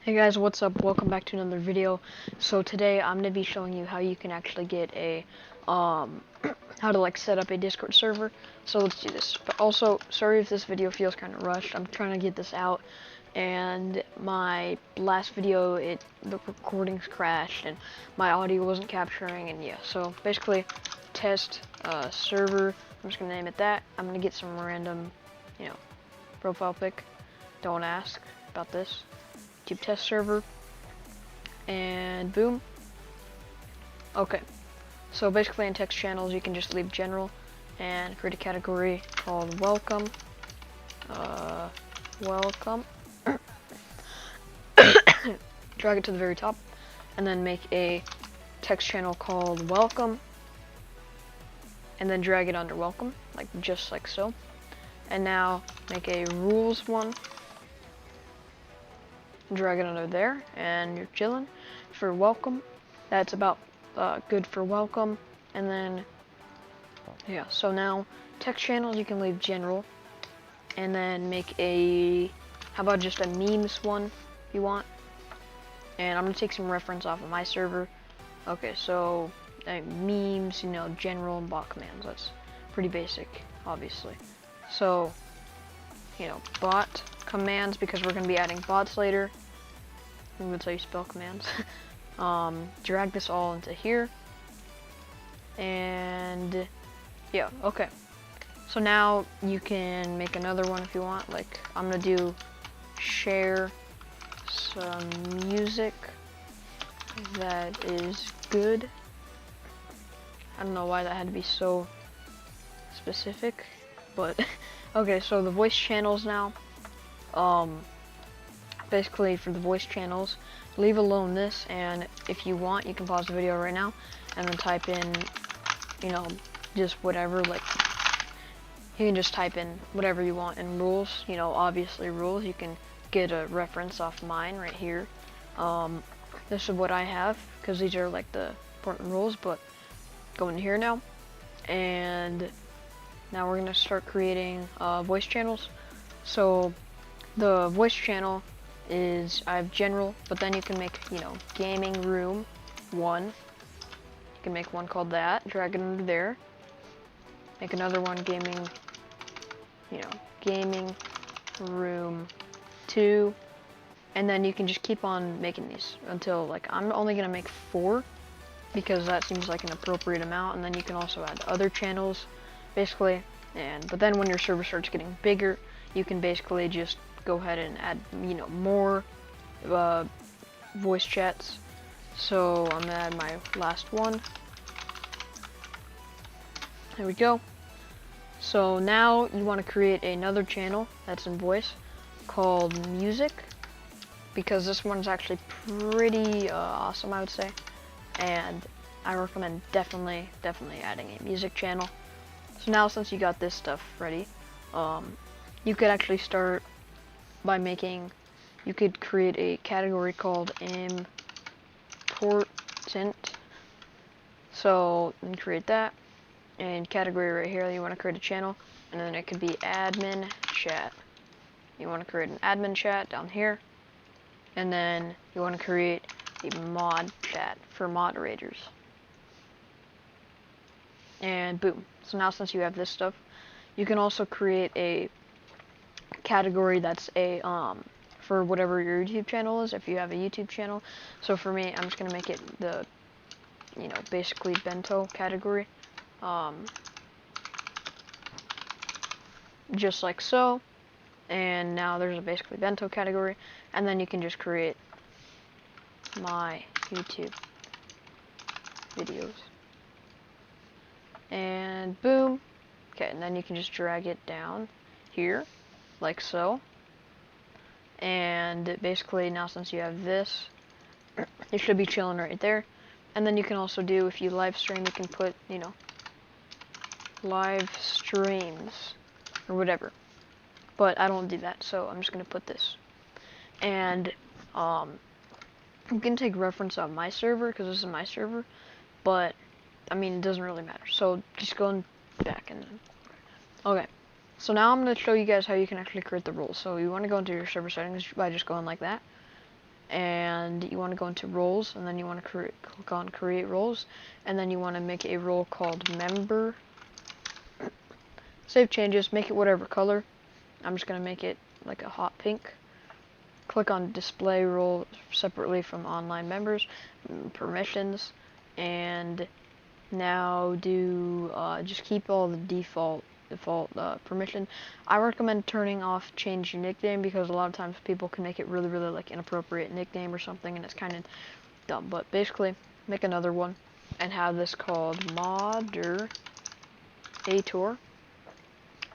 Hey guys, what's up? Welcome back to another video. So today I'm gonna be showing you how you can actually get a how to like set up a Discord server. So let's do this. But also, sorry if this video feels kind of rushed. I'm trying to get this out, and my last video the recordings crashed and my audio wasn't capturing, and yeah. So basically, test server. I'm just gonna name it that. I'm gonna get some random, profile pic. Don't ask about this. YouTube test server, and boom. Okay, so basically in text channels you can just leave general and create a category called welcome. Welcome. Drag it to the very top, and then make a text channel called welcome, and then drag it under welcome, just like so. And now make a rules one, drag it under there, and you're chilling. For welcome, that's about good for welcome. And then yeah, so now text channels you can leave general, and then make a, how about just a memes one if you want. And I'm gonna take some reference off of my server. Okay, so memes, general and bot commands, that's pretty basic, obviously. So bot commands, because we're gonna be adding bots later. That's how you spell commands. Drag this all into here, and yeah, okay. So now you can make another one if you want. Like I'm gonna do share some music that is good. I don't know why that had to be so specific, but okay. So the voice channels now. Basically for the voice channels, leave alone this, and if you want you can pause the video right now and then type in just whatever. Like you can just type in whatever you want in rules, obviously rules. You can get a reference off mine right here. This is what I have because these are like the important rules. But go in here now, and now we're gonna start creating voice channels. So the voice channel is, I have general, but then you can make, gaming room 1. You can make one called that, drag it under there. Make another one gaming, gaming room 2. And then you can just keep on making these until, like, I'm only gonna make 4 because that seems like an appropriate amount. And then you can also add other channels, basically. But then when your server starts getting bigger, you can basically just go ahead and add, more voice chats. So I'm gonna add my last one. There we go. So now you want to create another channel that's in voice called music, because this one's actually pretty awesome, I would say, and I recommend definitely adding a music channel. So now since you got this stuff ready, you could actually start by making, you could create a category called important. So you can create that, and category right here, you want to create a channel, and then it could be admin chat. You want to create an admin chat down here, and then you want to create a mod chat for moderators. And boom. So now since you have this stuff, you can also create a category that's a for whatever your YouTube channel is, if you have a YouTube channel. So for me, I'm just gonna make it the basically bento category, just like so. And now there's a basically bento category, and then you can just create my YouTube videos, and boom. Okay, and then you can just drag it down here like so. And basically now since you have this, it should be chilling right there. And then you can also do, if you live stream, you can put live streams or whatever, but I don't do that, so I'm just gonna put this. And you can take reference on my server because this is my server, but I mean it doesn't really matter, so just go back. And then okay, so now I'm going to show you guys how you can actually create the rules. So you want to go into your server settings by just going like that, and you want to go into roles, and then you want to click on create roles, and then you want to make a role called member. Save changes, make it whatever color. I'm just going to make it like a hot pink. Click on display role separately from online members, permissions, and now do just keep all the default permission. I recommend turning off change your nickname, because a lot of times people can make it really like inappropriate nickname or something, and it's kind of dumb. But basically, make another one and have this called moderator, and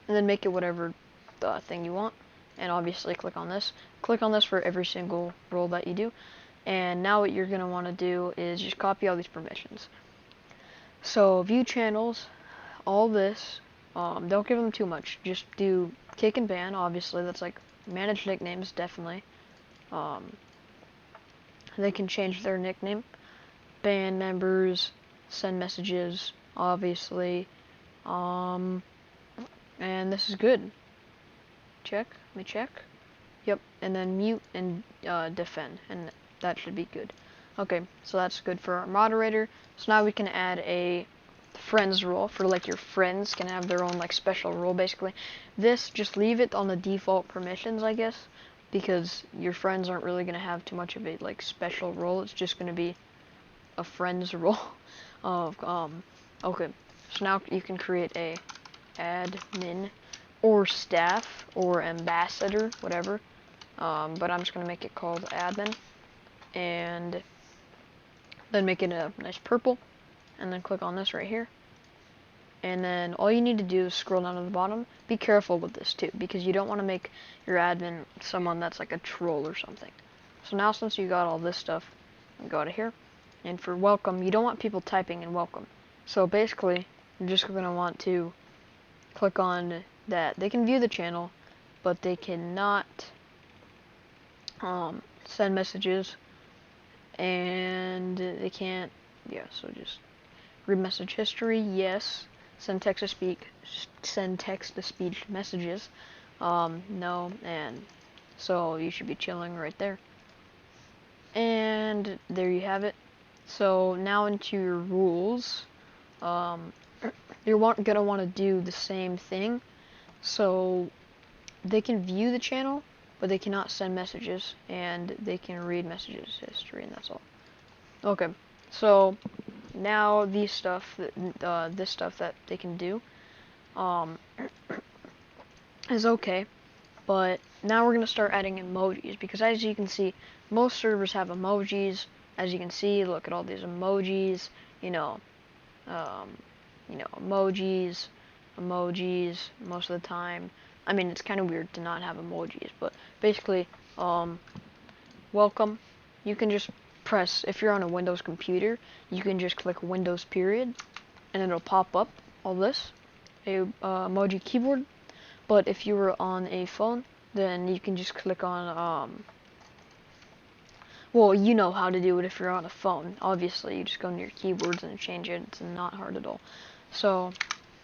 then make it whatever thing you want. And obviously click on this. Click on this for every single role that you do. And now what you're gonna want to do is just copy all these permissions. So view channels, all this. Don't give them too much. Just do kick and ban. Obviously, that's like manage nicknames. Definitely. They can change their nickname. Ban members. Send messages. Obviously. And this is good. Check. Let me check. Yep. And then mute and defend, and that should be good. Okay, so that's good for our moderator. So now we can add a friends role for like your friends can have their own like special role basically. This, just leave it on the default permissions, I guess, because your friends aren't really gonna have too much of a like special role. It's just gonna be a friends role of okay. So now you can create a admin or staff or ambassador, whatever. But I'm just gonna make it called admin, and then make it a nice purple, and then click on this right here. And then all you need to do is scroll down to the bottom. Be careful with this too, because you don't want to make your admin someone that's like a troll or something. So now, since you got all this stuff, go to here. And for welcome, you don't want people typing in welcome. So basically, you're just going to want to click on that. They can view the channel, but they cannot send messages, and they can't, yeah, so just read message history, yes. Send text to speech messages, no. And so you should be chilling right there. And there you have it. So now into your rules, you're gonna want to do the same thing. So they can view the channel, but they cannot send messages, and they can read messages history, and that's all. Okay, so now this stuff that they can do is okay, but now we're gonna start adding emojis, because as you can see, most servers have emojis. As you can see, look at all these emojis. Emojis most of the time. I mean, it's kind of weird to not have emojis, but basically, welcome. You can just press, if you're on a Windows computer, you can just click Windows period, and it'll pop up all this, emoji keyboard. But if you were on a phone, then you can just click on, well, you know how to do it if you're on a phone. Obviously, you just go into your keyboards and change it. It's not hard at all. So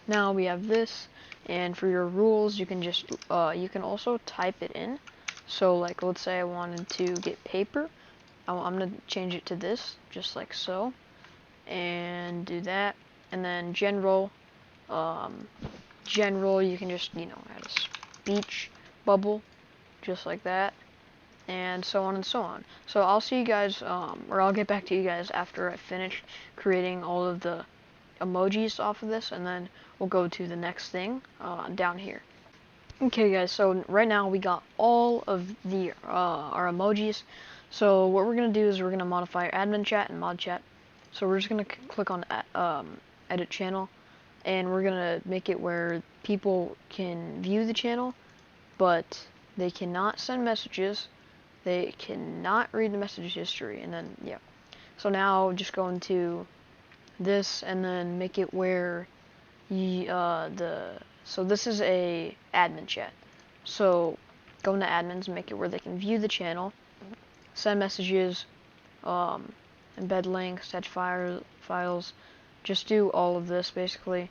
now we have this, and for your rules, you can just, you can also type it in. So like, let's say I wanted to get paper. I'm gonna change it to this, just like so, and do that. And then general, you can just, add a speech bubble, just like that, and so on and so on. So I'll see you guys, or I'll get back to you guys after I finish creating all of the emojis off of this, and then we'll go to the next thing down here. Okay guys, so right now we got all of the our emojis. So what we're gonna do is we're gonna modify our admin chat and mod chat. So we're just gonna click on edit channel, and we're gonna make it where people can view the channel, but they cannot send messages, they cannot read the message history, and then yeah. So now just go into this and then make it where so this is a admin chat. So go into admins and make it where they can view the channel, send messages, embed links, attach files, just do all of this basically,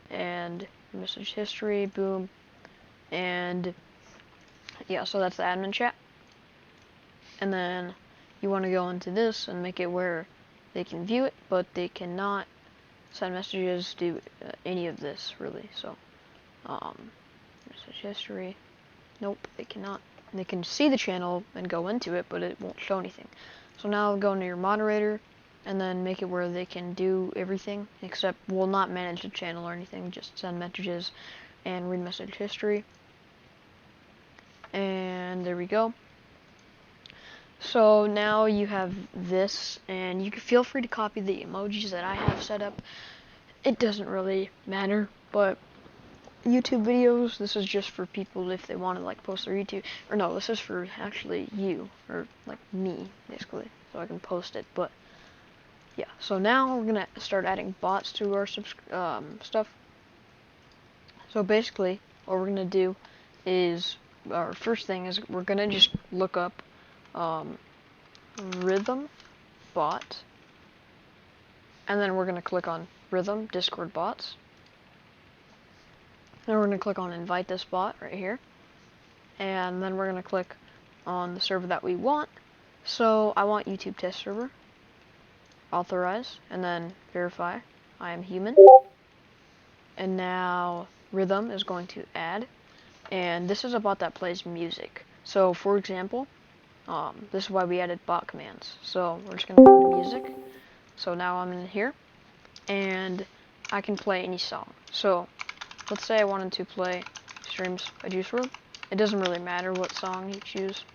and message history, boom, and yeah, so that's the admin chat. And then you want to go into this and make it where they can view it, but they cannot send messages, do any of this really. So message history, nope, they cannot. They can see the channel and go into it, but it won't show anything. So now go into your moderator and then make it where they can do everything, except will not manage the channel or anything, just send messages and read message history. And there we go. So now you have this, and you can feel free to copy the emojis that I have set up. It doesn't really matter, but YouTube videos, this is just for people if they want to like post their YouTube, or no, this is for actually you, or like me, basically, so I can post it. But yeah, so now we're gonna start adding bots to our stuff. So basically, what we're gonna do is, our first thing is we're gonna just look up Rhythm bot, and then we're gonna click on Rhythm Discord bots. Then we're going to click on invite this bot right here. And then we're going to click on the server that we want. So I want YouTube test server. Authorize. And then verify. I am human. And now Rhythm is going to add. And this is a bot that plays music. So for example, this is why we added bot commands. So we're just going to go to music. So now I'm in here. And I can play any song. So let's say I wanted to play Streams by Juice WRLD. It doesn't really matter what song you choose.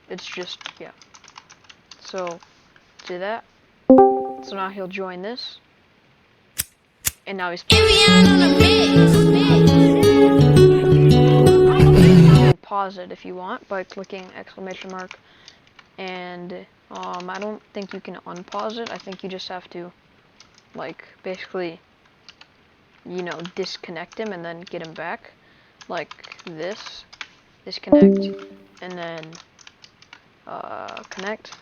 It's just, yeah. So, do that. So now he'll join this. And now he's pause it if you want by clicking exclamation mark. And I don't think you can unpause it. I think you just have to, like, basically, you know, disconnect him and then get him back. Like this. Disconnect. And then connect.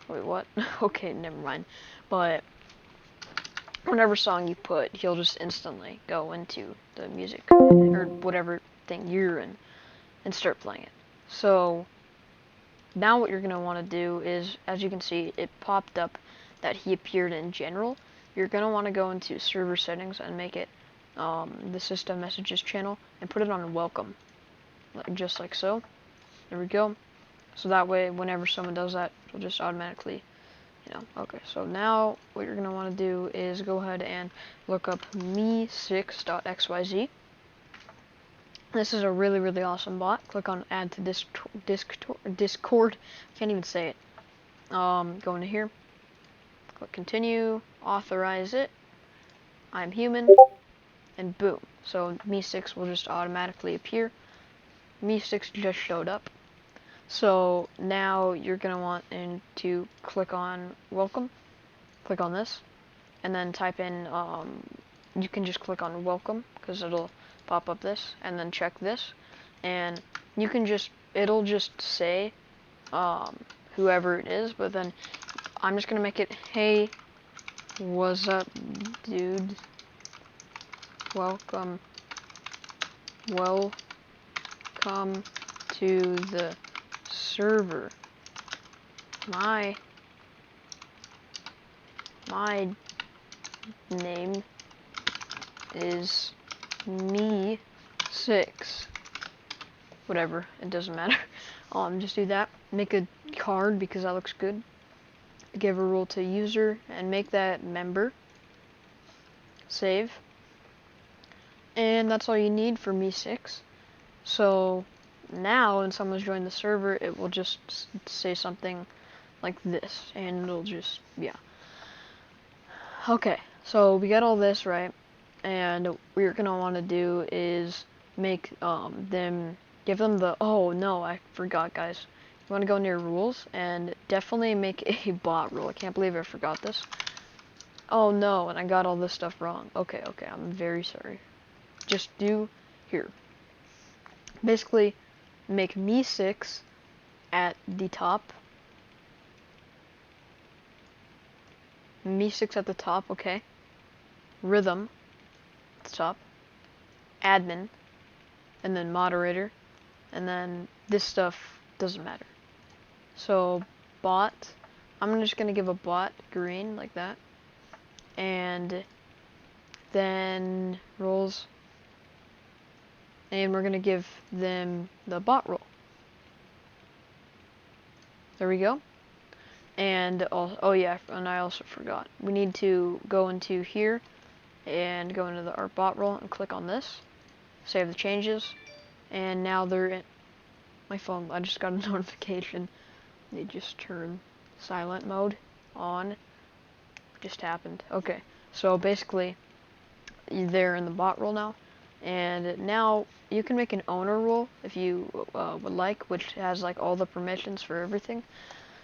Wait, what? Okay, never mind. But whatever song you put, he'll just instantly go into the music or whatever thing you're in and start playing it. So now what you're going to want to do is, as you can see, it popped up that he appeared in general. You're going to want to go into server settings and make it the system messages channel and put it on welcome, just like so. There we go. So that way, whenever someone does that, it'll just automatically, you know. Okay, so now what you're going to want to do is go ahead and look up me6.xyz. This is a really, really awesome bot. Click on add to Discord. Can't even say it. Go into here. Click continue. Authorize it. I'm human. And boom. So me6 will just automatically appear. me6 just showed up. So now you're going to want to click on welcome. Click on this. And then type in, you can just click on welcome because it'll pop up this. And then check this. And you can just, it'll just say whoever it is. But then I'm just going to make it, hey, what's up, dude? Welcome to the server. My name is me6. Whatever, it doesn't matter. Just do that. Make a card because that looks good. Give a role to user and make that member. Save. And that's all you need for me6. So now when someone's joined the server, it will just say something like this, and it'll just, yeah. Okay, so we got all this right, and what you're gonna want to do is make give them the, oh no, I forgot, guys. You want to go into your rules and definitely make a bot rule. I can't believe I forgot this. Oh no, and I got all this stuff wrong. Okay, I'm very sorry. Just do here. Basically, make me6 at the top. Me6 at the top, okay. Rhythm at the top. Admin. And then moderator. And then this stuff doesn't matter. So bot, I'm just gonna give a bot green like that, and then roles, and we're gonna give them the bot role. There we go. And oh yeah, and I also forgot. We need to go into here and go into our bot role and click on this. Save the changes, and now they're in my phone. I just got a notification. They just turned silent mode on. Just happened. Okay, so basically they're in the bot role now, and now you can make an owner role if you would like, which has like all the permissions for everything.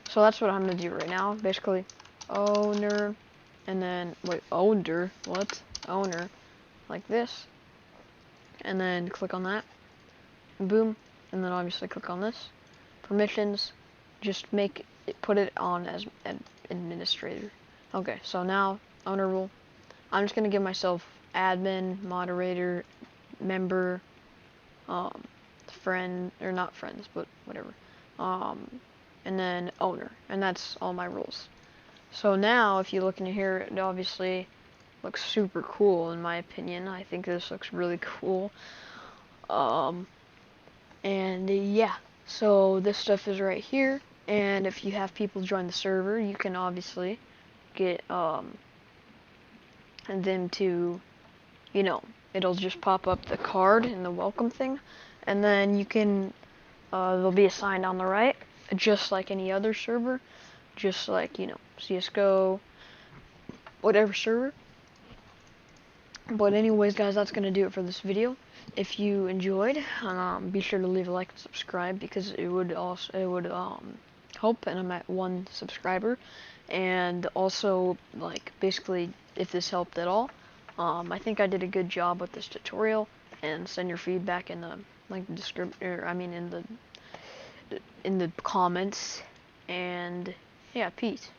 So that's what I'm gonna do right now. Basically, owner, and then wait, owner, what? Owner, like this, and then click on that, and boom, and then obviously click on this. Permissions, just make it, put it on as an administrator. Okay, so now owner rule. I'm just gonna give myself admin, moderator, member, friend, or not friends, but whatever. And then owner, and that's all my rules. So now, if you look in here, it obviously looks super cool in my opinion. I think this looks really cool. And yeah, so this stuff is right here. And if you have people join the server, you can obviously get them to, you know, it'll just pop up the card in the welcome thing, and then you can they'll be assigned on the right, just like any other server, just like, you know, CSGO, whatever server. But anyways, guys, that's gonna do it for this video. If you enjoyed, be sure to leave a like and subscribe, because it would help, and I'm at 1 subscriber. And also, like, basically, if this helped at all, I think I did a good job with this tutorial. And send your feedback in the in the comments. And yeah, peace.